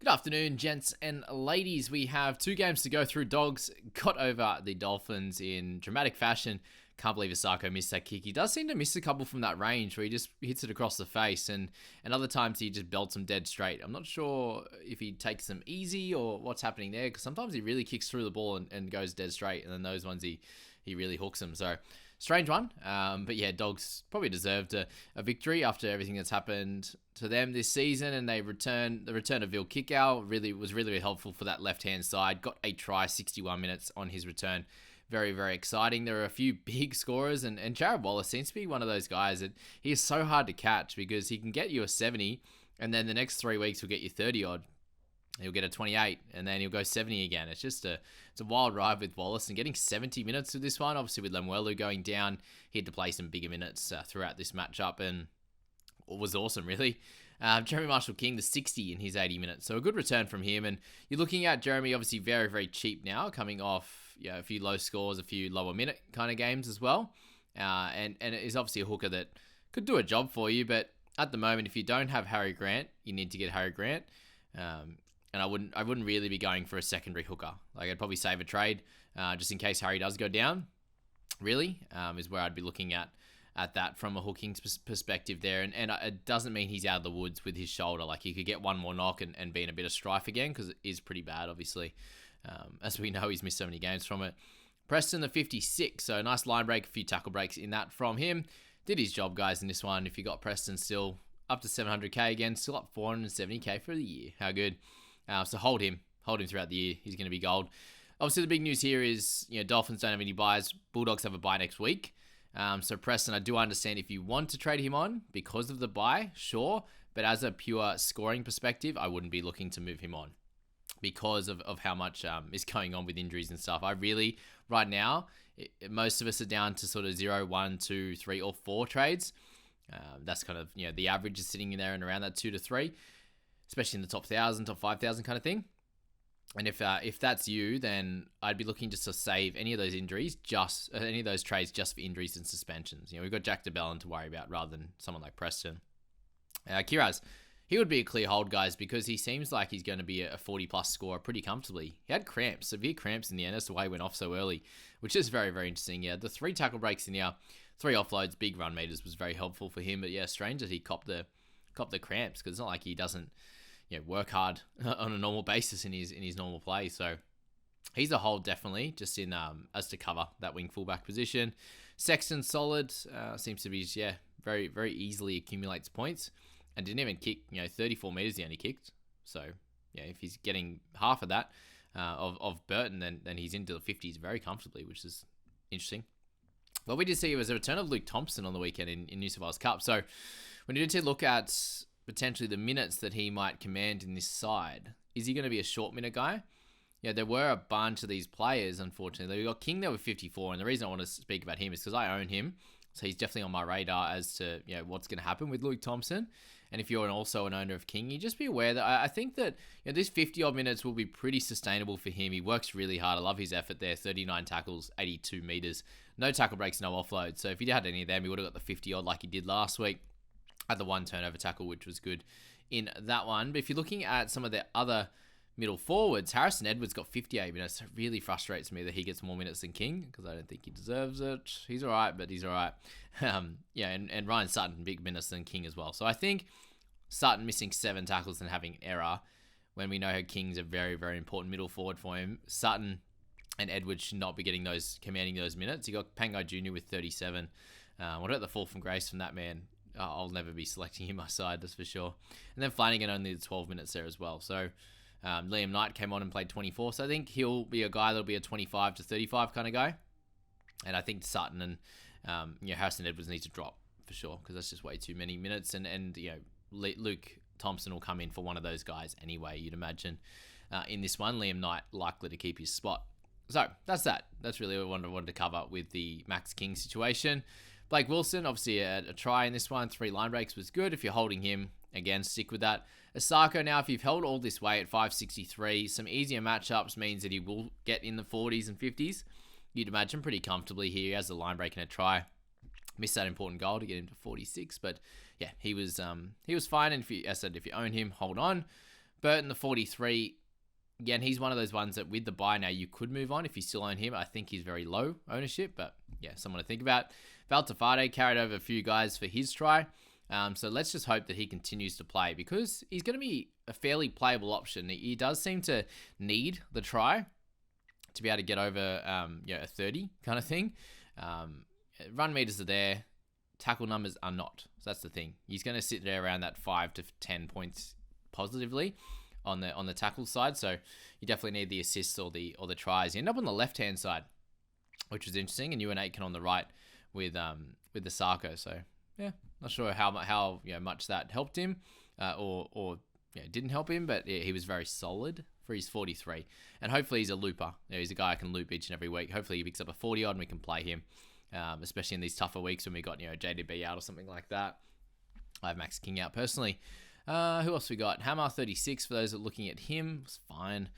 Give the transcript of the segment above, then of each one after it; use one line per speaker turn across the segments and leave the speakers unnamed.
Good afternoon, gents and ladies. We have two games to go through. Dogs got over the Dolphins in dramatic fashion. Can't believe Asako missed that kick. He does seem to miss a couple from that range where he just hits it across the face, and other times he just belts them dead straight. I'm not sure if he takes them easy or what's happening there, because sometimes he really kicks through the ball and goes dead straight, and then those ones he really hooks them. So strange one. But yeah, Dogs probably deserved a victory after everything that's happened to them this season, and the return of Vil Kickow was really helpful for that left-hand side. Got a try, 61 minutes on his return. Very, very exciting. There are a few big scorers, and Jared Wallace seems to be one of those guys that he is so hard to catch because he can get you a 70, and then the next 3 weeks he'll get you 30-odd. He'll get a 28, and then he'll go 70 again. It's a wild ride with Wallace, and getting 70 minutes with this one, obviously with Lemuelu going down, he had to play some bigger minutes throughout this matchup, and it was awesome, really. Jeremy Marshall-King, the 60 in his 80 minutes. So a good return from him, and you're looking at Jeremy obviously very, very cheap now, coming off a few low scores, a few lower minute kind of games as well. And it is obviously a hooker that could do a job for you, but at the moment, if you don't have Harry Grant, you need to get Harry Grant. And I wouldn't really be going for a secondary hooker. Like, I'd probably save a trade just in case Harry does go down. Really, is where I'd be looking at that from a hooking perspective there. And it doesn't mean he's out of the woods with his shoulder. Like, he could get one more knock and be in a bit of strife again, because it is pretty bad, obviously. As we know, he's missed so many games from it. Preston, the 56. So a nice line break, a few tackle breaks in that from him. Did his job, guys, in this one. If you got Preston still up to 700k again, still up 470k for the year. How good. So hold him throughout the year. He's going to be gold. Obviously, the big news here is, Dolphins don't have any buys. Bulldogs have a buy next week. So Preston, I do understand if you want to trade him on because of the buy, sure. But as a pure scoring perspective, I wouldn't be looking to move him on because of how much is going on with injuries and stuff. I really, right now, most of us are down to sort of 0, 1, 2, 3, or 4 trades. That's kind of, the average is sitting in there and around that 2 to 3. Especially in the top 1,000, top 5,000 kind of thing. And if that's you, then I'd be looking just to save any of those injuries, any of those trades just for injuries and suspensions. We've got Jack DeBellin to worry about rather than someone like Preston. Kiraz, he would be a clear hold, guys, because he seems like he's going to be a 40-plus scorer pretty comfortably. He had severe cramps in the end. That's why he went off so early, which is very, very interesting. Yeah, the 3 tackle breaks in here, 3 offloads, big run meters was very helpful for him. But yeah, strange that he copped the cramps, because it's not like he doesn't work hard on a normal basis in his normal play. So he's a hold, definitely, just in as to cover that wing fullback position. Sexton, solid, seems to be very, very easily accumulates points, and didn't even kick 34 meters he only kicked. So if he's getting half of that of Burton, then he's into the 50s very comfortably, which is interesting. What we did see was a return of Luke Thompson on the weekend in New South Wales Cup. So when you did look at potentially the minutes that he might command in this side, is he going to be a short minute guy? There were a bunch of these players, unfortunately. We got King there with 54, and the reason I want to speak about him is because I own him, so he's definitely on my radar as to what's going to happen with Luke Thompson. And if you're also an owner of King, you just be aware that I think that these 50-odd minutes will be pretty sustainable for him. He works really hard. I love his effort there. 39 tackles, 82 meters, no tackle breaks, no offload. So if he had any of them, he would have got the 50-odd like he did last week. Had the 1 turnover tackle, which was good in that one. But if you're looking at some of the other middle forwards, Harrison Edwards got 58 minutes. It really frustrates me that he gets more minutes than King, because I don't think he deserves it. He's all right, but he's all right. And Ryan Sutton, big minutes than King as well. So I think Sutton missing 7 tackles and having error, when we know how King's a very, very important middle forward for him, Sutton and Edwards should not be commanding those minutes. You got Pangai Jr. with 37. What about the fall from grace from that man? I'll never be selecting him my side, that's for sure. And then Flanagan only did 12 minutes there as well. So Liam Knight came on and played 24. So I think he'll be a guy that'll be a 25 to 35 kind of guy. And I think Sutton and Harrison Edwards need to drop for sure, because that's just way too many minutes. And Luke Thompson will come in for one of those guys anyway, you'd imagine. In this one, Liam Knight likely to keep his spot. So that's that. That's really what I wanted to cover with the Max King situation. Blake Wilson, obviously a try in this one. 3 line breaks was good. If you're holding him, again, stick with that. Asako, now, if you've held all this way at 563, some easier matchups means that he will get in the 40s and 50s. You'd imagine pretty comfortably here. He has the line break and a try. Missed that important goal to get him to 46. But yeah, he was fine. And if you own him, hold on. Burton, the 43. Again, he's one of those ones that with the buy now, you could move on if you still own him. I think he's very low ownership, but yeah, someone to think about. Valtafade carried over a few guys for his try. So let's just hope that he continues to play because he's going to be a fairly playable option. He does seem to need the try to be able to get over a 30 kind of thing. Run meters are there. Tackle numbers are not. So that's the thing. He's going to sit there around that 5 to 10 points positively on the tackle side. So you definitely need the assists or the tries. You end up on the left-hand side, which was interesting, and you and Aitken on the right with the Sarko. So yeah, not sure how much that helped him or didn't help him, but yeah, he was very solid for his 43. And hopefully he's a looper. He's a guy I can loop each and every week. Hopefully he picks up a 40 odd and we can play him, especially in these tougher weeks when we got JDB out or something like that. I have Max King out personally. Who else we got? Hammer 36 for those that are looking at him. It's fine.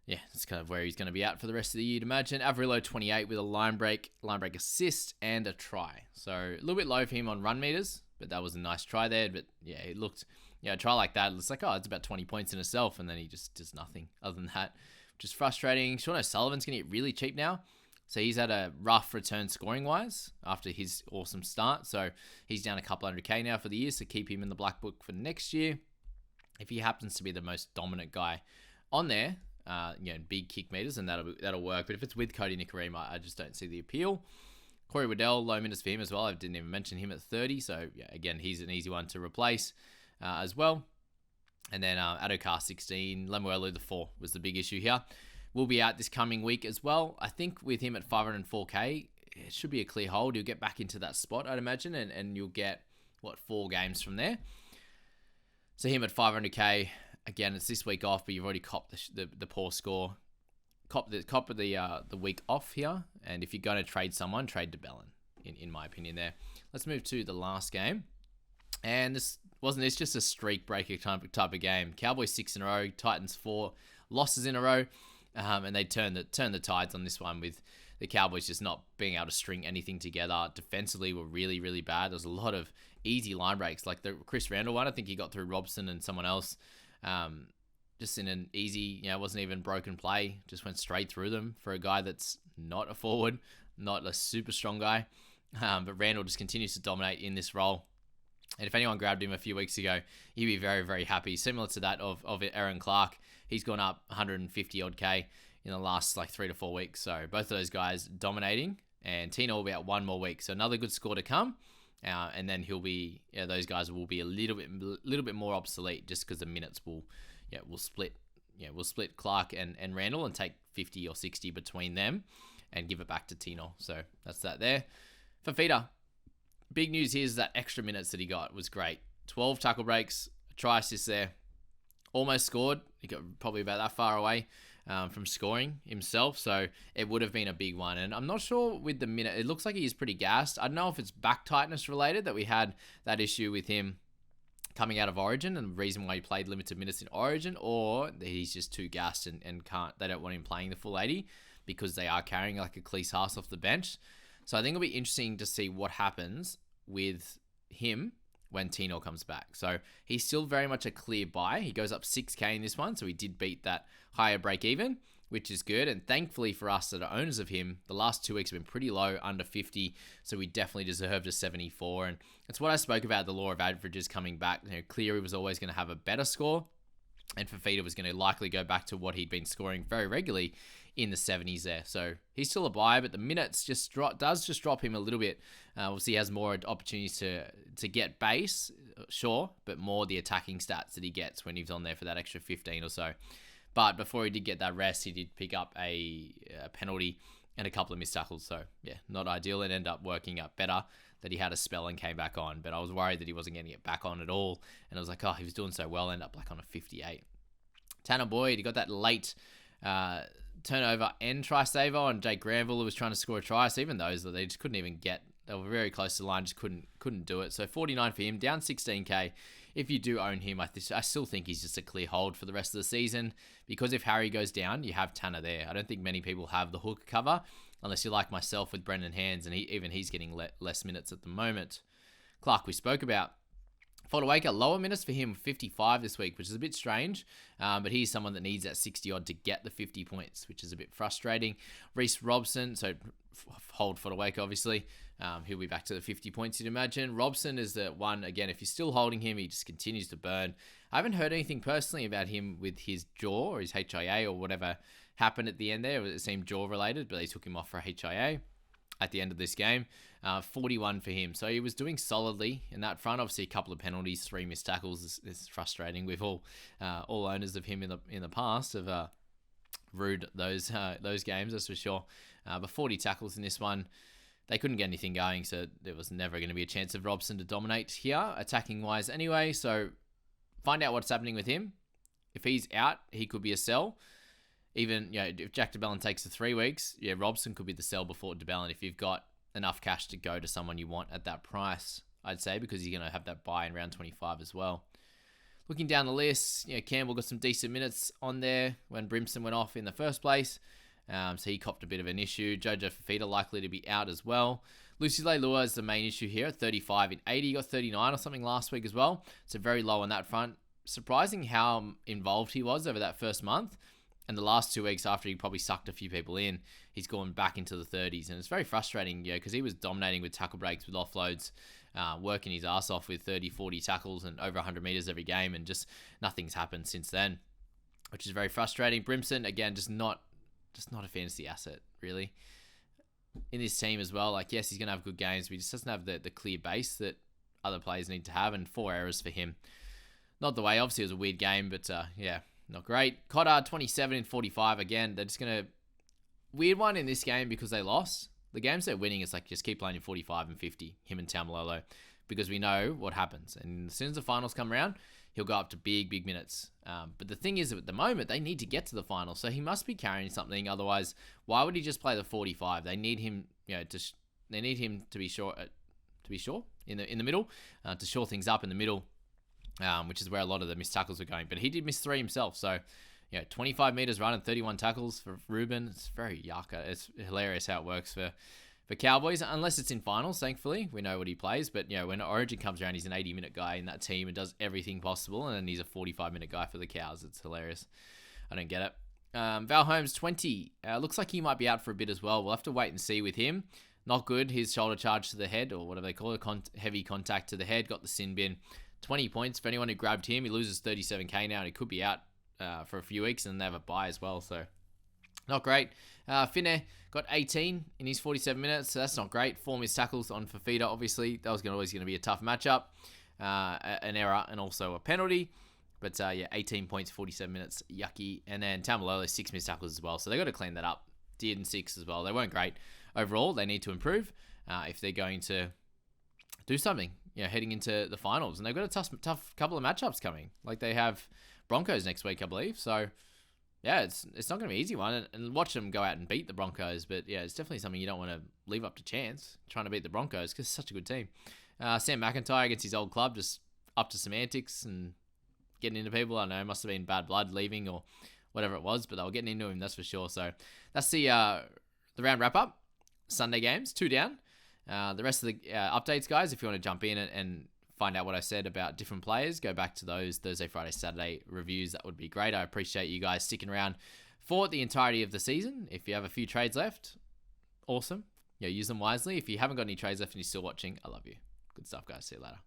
Yeah, that's kind of where he's going to be at for the rest of the year, you'd imagine. Avrilo 28 with a line break assist, and a try. So a little bit low for him on run meters, but that was a nice try there. But yeah, it looked, a try like that, it's like, it's about 20 points in itself, and then he just does nothing other than that, which is frustrating. Sean O'Sullivan's going to get really cheap now. So he's had a rough return scoring-wise after his awesome start. So he's down a couple $100K now for the year, so keep him in the black book for next year. If he happens to be the most dominant guy on there, big kick meters, and that'll work. But if it's with Cody Nicarima, I just don't see the appeal. Corey Waddell, low minutes for him as well. I didn't even mention him at 30. So yeah, again, he's an easy one to replace as well. And then Adokar 16, Lemuelu the 4 was the big issue here. Will be out this coming week as well. I think with him at 504K, it should be a clear hold. You'll get back into that spot, I'd imagine, and you'll get, 4 games from there. So him at 500K, again, it's this week off, but you've already copped the poor score. Cop the week off here, and if you're going to trade someone, trade DeBellin, in my opinion there. Let's move to the last game. And this just a streak breaker type of game. Cowboys 6 in a row, Titans 4 losses in a row. And they turn the tides on this one with the Cowboys just not being able to string anything together. Defensively were really, really bad. There's a lot of easy line breaks. Like the Chris Randall one, I think he got through Robson and someone else. Just in an easy, wasn't even broken play. Just went straight through them for a guy that's not a forward, not a super strong guy. But Randall just continues to dominate in this role. And if anyone grabbed him a few weeks ago, he'd be very, very happy. Similar to that of Aaron Clark. He's gone up 150 odd K in the last 3 to 4 weeks. So both of those guys dominating, and Tino will be out 1 more week. So another good score to come. And then he'll be, those guys will be a little bit more obsolete just because the minutes will split. We'll split Clark and Randall and take 50 or 60 between them and give it back to Tino. So that's that there. Fifita, big news here is that extra minutes that he got was great. 12 tackle breaks, a try assist there. Almost scored. He got probably about that far away from scoring himself, so it would have been a big one. And I'm not sure with the minute. It looks like he's pretty gassed. I don't know if it's back tightness related that we had that issue with him coming out of Origin and the reason why he played limited minutes in Origin, or he's just too gassed and can't. They don't want him playing the full 80 because they are carrying like a Cleese Haas off the bench. So I think it'll be interesting to see what happens with him when Tino comes back. So he's still very much a clear buy. He goes up 6K in this one, so he did beat that higher break even, which is good. And thankfully for us that are owners of him, the last 2 weeks have been pretty low, under 50, so we definitely deserved a 74. And it's what I spoke about, the law of averages coming back. Cleary was always going to have a better score, and Fifita was going to likely go back to what he'd been scoring very regularly in the 70s there. So he's still a buy, but the minutes does drop him a little bit. Obviously, he has more opportunities to get base, sure, but more the attacking stats that he gets when he's on there for that extra 15 or so. But before he did get that rest, he did pick up a penalty and a couple of missed tackles. So yeah, not ideal. It ended up working out better that he had a spell and came back on. But I was worried that he wasn't getting it back on at all. And I was like, he was doing so well, ended up on a 58. Tanner Boyd, he got that late turnover and try saver on Jake Granville, who was trying to score a try. So even those, they just couldn't even get. They were very close to the line, just couldn't do it. So 49 for him, down 16K. If you do own him, I still think he's just a clear hold for the rest of the season, because if Harry goes down, you have Tanner there. I don't think many people have the hook cover, unless you're like myself with Brendan Hands, and he's getting less minutes at the moment. Clark, we spoke about. Fodawaker, lower minutes for him, 55 this week, which is a bit strange. But he's someone that needs that 60 odd to get the 50 points, which is a bit frustrating. Reece Robson, so hold Fodawaker, obviously. He'll be back to the 50 points, you'd imagine. Robson is the one, again, if you're still holding him, he just continues to burn. I haven't heard anything personally about him with his jaw or his HIA or whatever happened at the end there. It seemed jaw related, but they took him off for a HIA at the end of this game. 41 for him. So he was doing solidly in that front. Obviously, a couple of penalties, 3 missed tackles is frustrating. We've all owners of him in the past have rued those games, that's for sure. But 40 tackles in this one. They couldn't get anything going, so there was never going to be a chance of Robson to dominate here, attacking-wise anyway. So find out what's happening with him. If he's out, he could be a sell. Even, if Jack DeBellin takes the 3 weeks, Robson could be the sell before DeBellin if you've got enough cash to go to someone you want at that price, I'd say, because you're going to have that buy in round 25 as well. Looking down the list, Campbell got some decent minutes on there when Brimson went off in the first place. So he copped a bit of an issue. Jojo Fifita likely to be out as well. Lucy Leilua is the main issue here, 35 in 80. He got 39 or something last week as well. So very low on that front. Surprising how involved he was over that first month. And the last 2 weeks after he probably sucked a few people in, he's gone back into the 30s. And it's very frustrating, because he was dominating with tackle breaks, with offloads, working his ass off with 30, 40 tackles and over 100 meters every game. And just nothing's happened since then, which is very frustrating. Brimson, again, just not a fantasy asset, really. In this team as well, yes, he's going to have good games, but he just doesn't have the clear base that other players need to have. And 4 errors for him. Not the way. Obviously, it was a weird game, but not great. Cotter, 27 in 45. Again, they're just going to... Weird one in this game because they lost. The games they're winning is just keep playing in 45 and 50, him and Taumalolo, because we know what happens. And as soon as the finals come around, he'll go up to big minutes. But the thing is, at the moment, they need to get to the finals, so he must be carrying something. Otherwise, why would he just play the 45? They need him, they need him to be sure in the middle, to shore things up in the middle. Which is where a lot of the missed tackles are going. But he did miss 3 himself. So, 25 meters run and 31 tackles for Ruben. It's very yucca. It's hilarious how it works for Cowboys, unless it's in finals, thankfully. We know what he plays. But, when Origin comes around, he's an 80-minute guy in that team and does everything possible. And then he's a 45-minute guy for the Cows. It's hilarious. I don't get it. Val Holmes, 20. Looks like he might be out for a bit as well. We'll have to wait and see with him. Not good. His shoulder charge to the head, or whatever they call it, heavy contact to the head. Got the sin bin. 20 points for anyone who grabbed him. He loses 37k now, and he could be out for a few weeks, and they have a bye as well, so not great. Finne got 18 in his 47 minutes, so that's not great. 4 missed tackles on Fifita, obviously. That was always going to be a tough matchup. An error and also a penalty. But 18 points, 47 minutes, yucky. And then Taumalolo, 6 missed tackles as well, so they got to clean that up. Did in 6 as well. They weren't great. Overall, they need to improve if they're going to do something, heading into the finals. And they've got a tough couple of matchups coming. They have Broncos next week, I believe. So, it's not going to be an easy one. And watch them go out and beat the Broncos. But, it's definitely something you don't want to leave up to chance, trying to beat the Broncos, because it's such a good team. Sam McIntyre against his old club, just up to some antics and getting into people. I don't know, it must have been bad blood leaving or whatever it was, but they were getting into him, that's for sure. So, that's the round wrap-up. Sunday games, 2 down. The rest of the updates, guys, if you want to jump in and find out what I said about different players, go back to those Thursday, Friday, Saturday reviews. That would be great. I appreciate you guys sticking around for the entirety of the season. If you have a few trades left, awesome. Use them wisely. If you haven't got any trades left and you're still watching, I love you. Good stuff, guys. See you later.